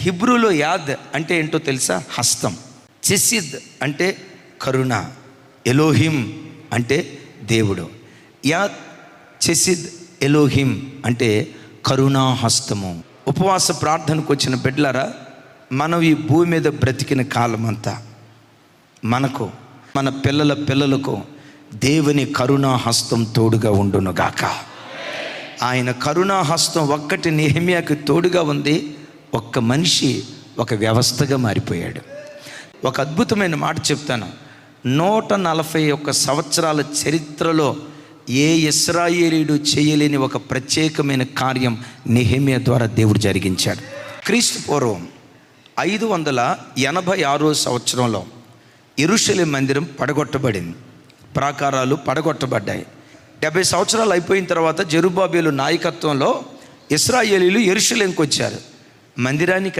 హిబ్రూలో యాద్ అంటే ఏంటో తెలుసా? హస్తం. చెసిద్ అంటే కరుణ. ఎలోహిం అంటే దేవుడు. యాద్, చెసిద్, ఎలోహిం అంటే కరుణా హస్తము. ఉపవాస ప్రార్థనకు వచ్చిన బిడ్డలారా, మనం ఈ భూమి మీద బ్రతికిన కాలం అంతా మనకు, మన పిల్లల పిల్లలకు దేవుని కరుణా హస్తం తోడుగా ఉండునుగాక. ఆయన కరుణా హస్తం ఒక్కటి నెహెమ్యాకి తోడుగా ఉంది. ఒక్క మనిషి ఒక వ్యవస్థగా మారిపోయాడు. ఒక అద్భుతమైన మాట చెప్తాను. 141 సంవత్సరాల చరిత్రలో ఏ ఇశ్రాయేలీయుడు చేయలేని ఒక ప్రత్యేకమైన కార్యం నెహెమ్యా ద్వారా దేవుడు జరిగించాడు. క్రీస్తు పూర్వం 586 సంవత్సరంలో యెరూషలేము మందిరం పడగొట్టబడింది. ప్రాకారాలు పడగొట్టబడ్డాయి. 70 సంవత్సరాలు అయిపోయిన తర్వాత జెరుబ్బాబెలు నాయకత్వంలో ఇశ్రాయేలీయులు యెరూషలేముకు వచ్చారు. మందిరాన్ని